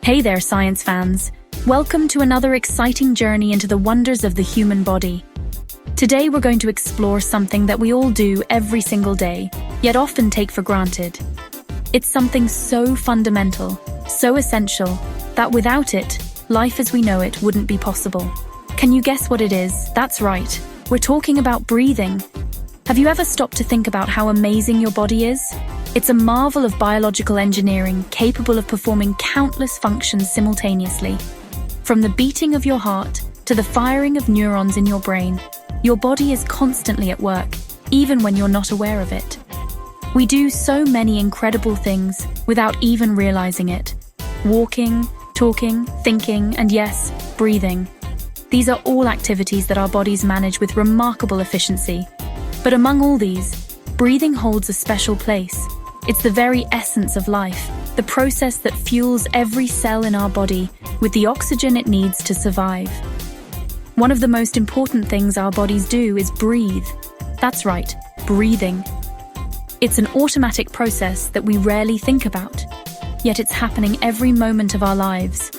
Hey there, science fans. Welcome to another exciting journey into the wonders of the human body. Today we're going to explore something that we all do every single day, yet often take for granted. It's something so fundamental, so essential, that without it, life as we know it wouldn't be possible. Can you guess what it is? That's right. We're talking about breathing. Have you ever stopped to think about how amazing your body is? It's a marvel of biological engineering capable of performing countless functions simultaneously. From the beating of your heart to the firing of neurons in your brain, your body is constantly at work, even when you're not aware of it. We do so many incredible things without even realizing it. Walking, talking, thinking, and yes, breathing. These are all activities that our bodies manage with remarkable efficiency. But among all these, breathing holds a special place. It's the very essence of life, the process that fuels every cell in our body with the oxygen it needs to survive. One of the most important things our bodies do is breathe. That's right, breathing. It's an automatic process that we rarely think about, yet it's happening every moment of our lives.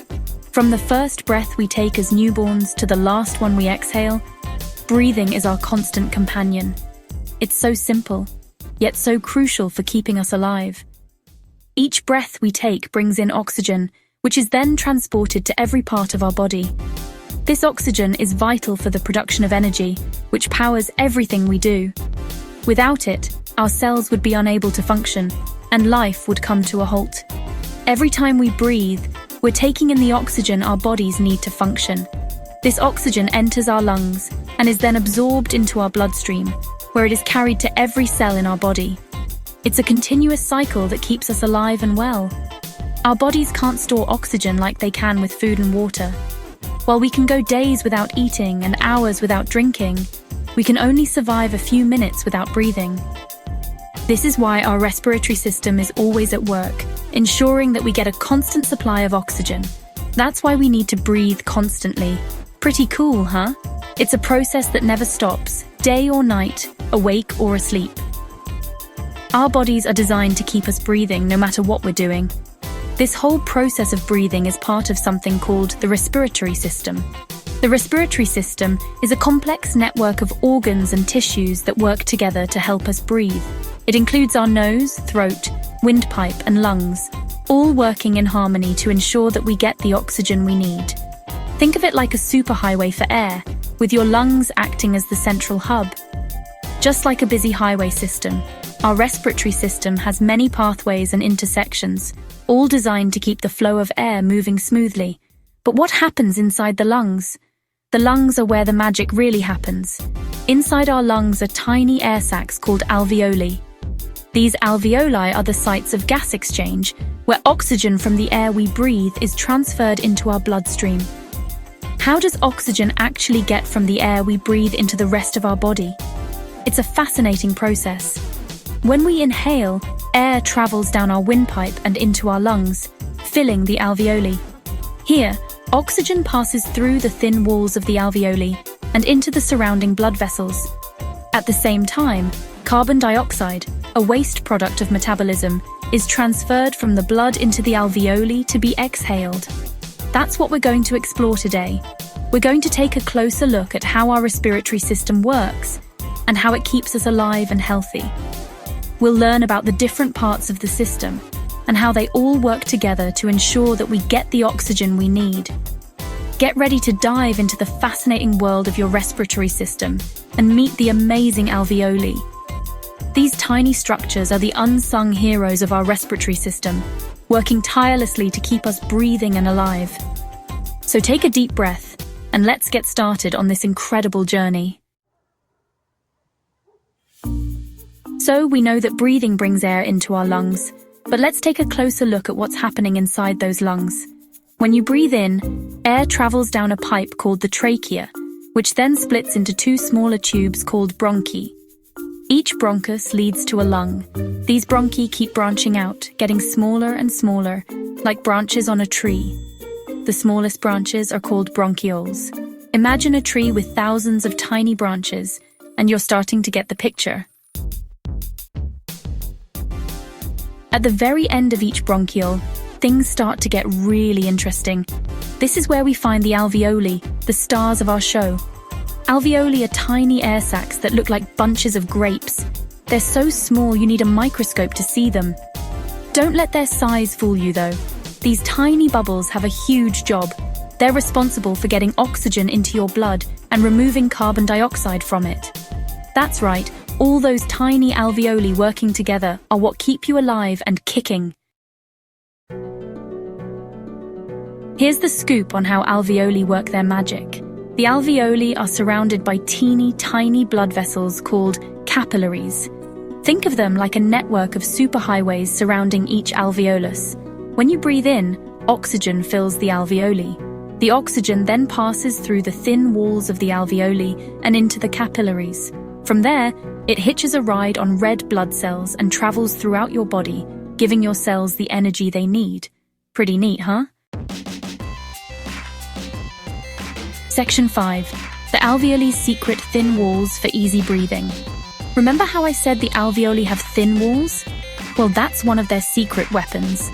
From the first breath we take as newborns to the last one we exhale, breathing is our constant companion. It's so simple, yet so crucial for keeping us alive. Each breath we take brings in oxygen, which is then transported to every part of our body. This oxygen is vital for the production of energy, which powers everything we do. Without it, our cells would be unable to function, and life would come to a halt. Every time we breathe, we're taking in the oxygen our bodies need to function. This oxygen enters our lungs and is then absorbed into our bloodstream, where it is carried to every cell in our body. It's a continuous cycle that keeps us alive and well. Our bodies can't store oxygen like they can with food and water. While we can go days without eating and hours without drinking, we can only survive a few minutes without breathing. This is why our respiratory system is always at work, ensuring that we get a constant supply of oxygen. That's why we need to breathe constantly. Pretty cool, huh? It's a process that never stops, day or night, awake or asleep. Our bodies are designed to keep us breathing no matter what we're doing. This whole process of breathing is part of something called the respiratory system. The respiratory system is a complex network of organs and tissues that work together to help us breathe. It includes our nose, throat, windpipe, and lungs, all working in harmony to ensure that we get the oxygen we need. Think of it like a superhighway for air, with your lungs acting as the central hub. Just like a busy highway system, our respiratory system has many pathways and intersections, all designed to keep the flow of air moving smoothly. But what happens inside the lungs? The lungs are where the magic really happens. Inside our lungs are tiny air sacs called alveoli. These alveoli are the sites of gas exchange, where oxygen from the air we breathe is transferred into our bloodstream. How does oxygen actually get from the air we breathe into the rest of our body? It's a fascinating process. When we inhale, air travels down our windpipe and into our lungs, filling the alveoli. Here, oxygen passes through the thin walls of the alveoli and into the surrounding blood vessels. At the same time, carbon dioxide, a waste product of metabolism, is transferred from the blood into the alveoli to be exhaled. That's what we're going to explore today. We're going to take a closer look at how our respiratory system works and how it keeps us alive and healthy. We'll learn about the different parts of the system and how they all work together to ensure that we get the oxygen we need. Get ready to dive into the fascinating world of your respiratory system and meet the amazing alveoli. These tiny structures are the unsung heroes of our respiratory system, working tirelessly to keep us breathing and alive. So take a deep breath and let's get started on this incredible journey. So we know that breathing brings air into our lungs, but let's take a closer look at what's happening inside those lungs. When you breathe in, air travels down a pipe called the trachea, which then splits into two smaller tubes called bronchi. Each bronchus leads to a lung. These bronchi keep branching out, getting smaller and smaller, like branches on a tree. The smallest branches are called bronchioles. Imagine a tree with thousands of tiny branches, and you're starting to get the picture. At the very end of each bronchiole, things start to get really interesting. This is where we find the alveoli, the stars of our show. Alveoli are tiny air sacs that look like bunches of grapes. They're so small you need a microscope to see them. Don't let their size fool you though. These tiny bubbles have a huge job. They're responsible for getting oxygen into your blood and removing carbon dioxide from it. That's right, all those tiny alveoli working together are what keep you alive and kicking. Here's the scoop on how alveoli work their magic. The alveoli are surrounded by teeny tiny blood vessels called capillaries. Think of them like a network of superhighways surrounding each alveolus. When you breathe in, oxygen fills the alveoli. The oxygen then passes through the thin walls of the alveoli and into the capillaries. From there, it hitches a ride on red blood cells and travels throughout your body, giving your cells the energy they need. Pretty neat, huh? Section 5. The alveoli's secret thin walls for easy breathing. Remember how I said the alveoli have thin walls? Well, that's one of their secret weapons.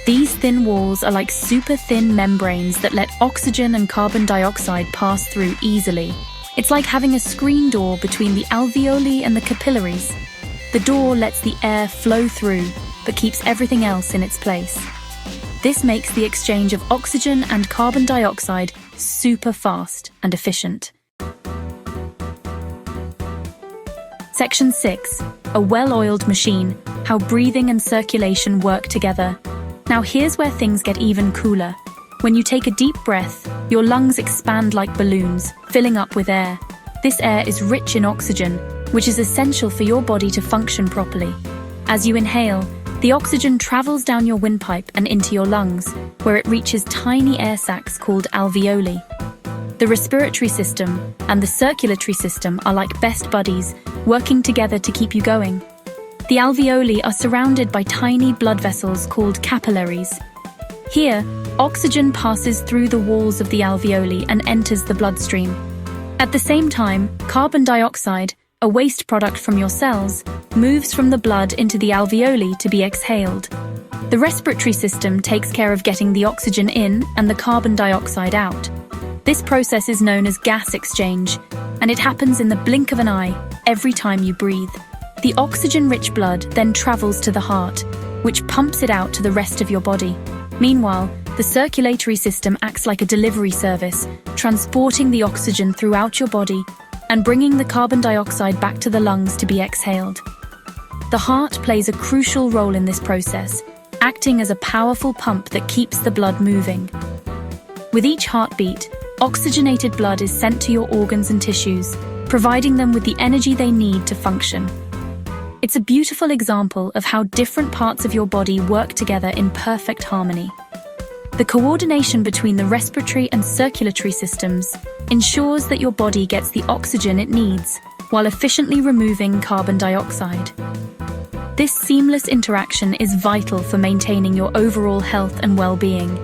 These thin walls are like super thin membranes that let oxygen and carbon dioxide pass through easily. It's like having a screen door between the alveoli and the capillaries. The door lets the air flow through, but keeps everything else in its place. This makes the exchange of oxygen and carbon dioxide super fast and efficient. Section 6. A well-oiled machine, how breathing and circulation work together. Now here's where things get even cooler. When you take a deep breath, your lungs expand like balloons, filling up with air. This air is rich in oxygen, which is essential for your body to function properly. As you inhale, the oxygen travels down your windpipe and into your lungs, where it reaches tiny air sacs called alveoli. The respiratory system and the circulatory system are like best buddies, working together to keep you going. The alveoli are surrounded by tiny blood vessels called capillaries. Here, oxygen passes through the walls of the alveoli and enters the bloodstream. At the same time, carbon dioxide, a waste product from your cells, moves from the blood into the alveoli to be exhaled. The respiratory system takes care of getting the oxygen in and the carbon dioxide out. This process is known as gas exchange, and it happens in the blink of an eye every time you breathe. The oxygen-rich blood then travels to the heart, which pumps it out to the rest of your body. Meanwhile, the circulatory system acts like a delivery service, transporting the oxygen throughout your body and bringing the carbon dioxide back to the lungs to be exhaled. The heart plays a crucial role in this process, acting as a powerful pump that keeps the blood moving. With each heartbeat, oxygenated blood is sent to your organs and tissues, providing them with the energy they need to function. It's a beautiful example of how different parts of your body work together in perfect harmony. The coordination between the respiratory and circulatory systems ensures that your body gets the oxygen it needs while efficiently removing carbon dioxide. This seamless interaction is vital for maintaining your overall health and well-being.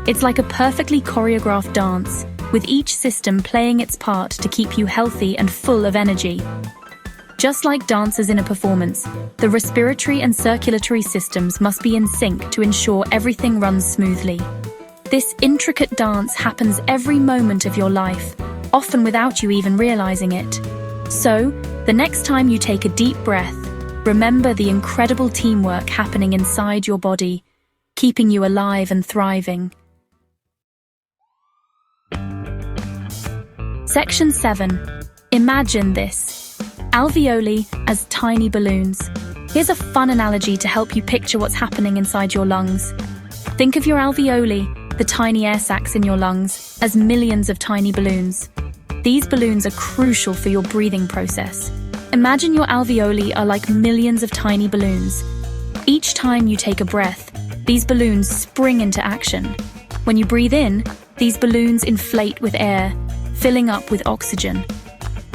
It's like a perfectly choreographed dance, with each system playing its part to keep you healthy and full of energy. Just like dancers in a performance, the respiratory and circulatory systems must be in sync to ensure everything runs smoothly. This intricate dance happens every moment of your life, often without you even realizing it. So, the next time you take a deep breath, remember the incredible teamwork happening inside your body, keeping you alive and thriving. Section 7. Imagine this. Alveoli as tiny balloons. Here's a fun analogy to help you picture what's happening inside your lungs. Think of your alveoli, the tiny air sacs in your lungs, as millions of tiny balloons. These balloons are crucial for your breathing process. Imagine your alveoli are like millions of tiny balloons. Each time you take a breath, these balloons spring into action. When you breathe in, these balloons inflate with air, filling up with oxygen.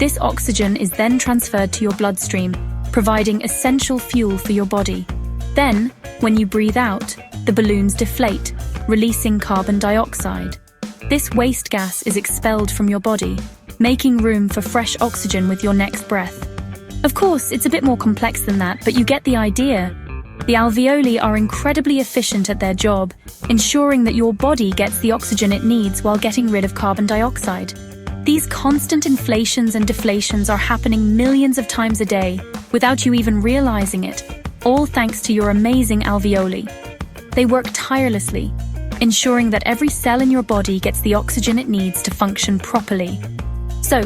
This oxygen is then transferred to your bloodstream, providing essential fuel for your body. Then, when you breathe out, the balloons deflate, releasing carbon dioxide. This waste gas is expelled from your body, making room for fresh oxygen with your next breath. Of course, it's a bit more complex than that, but you get the idea. The alveoli are incredibly efficient at their job, ensuring that your body gets the oxygen it needs while getting rid of carbon dioxide. These constant inflations and deflations are happening millions of times a day without you even realizing it, all thanks to your amazing alveoli. They work tirelessly, ensuring that every cell in your body gets the oxygen it needs to function properly. So,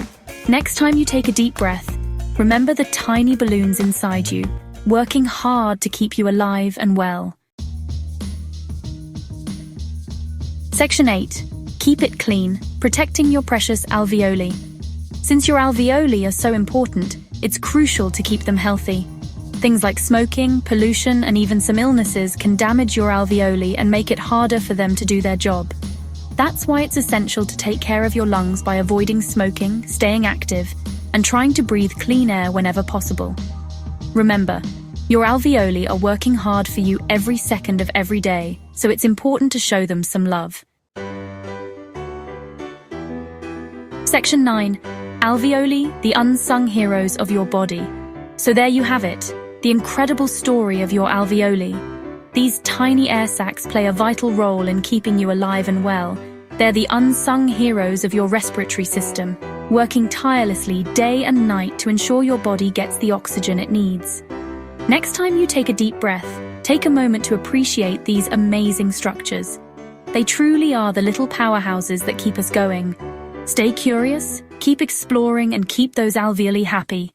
next time you take a deep breath, remember the tiny balloons inside you, working hard to keep you alive and well. Section 8. Keep it clean, protecting your precious alveoli. Since your alveoli are so important, it's crucial to keep them healthy. Things like smoking, pollution, and even some illnesses can damage your alveoli and make it harder for them to do their job. That's why it's essential to take care of your lungs by avoiding smoking, staying active, and trying to breathe clean air whenever possible. Remember, your alveoli are working hard for you every second of every day, so it's important to show them some love. Section 9. Alveoli, the unsung heroes of your body. So there you have it, the incredible story of your alveoli. These tiny air sacs play a vital role in keeping you alive and well. They're the unsung heroes of your respiratory system, working tirelessly day and night to ensure your body gets the oxygen it needs. Next time you take a deep breath, take a moment to appreciate these amazing structures. They truly are the little powerhouses that keep us going. Stay curious, keep exploring, and keep those alveoli happy.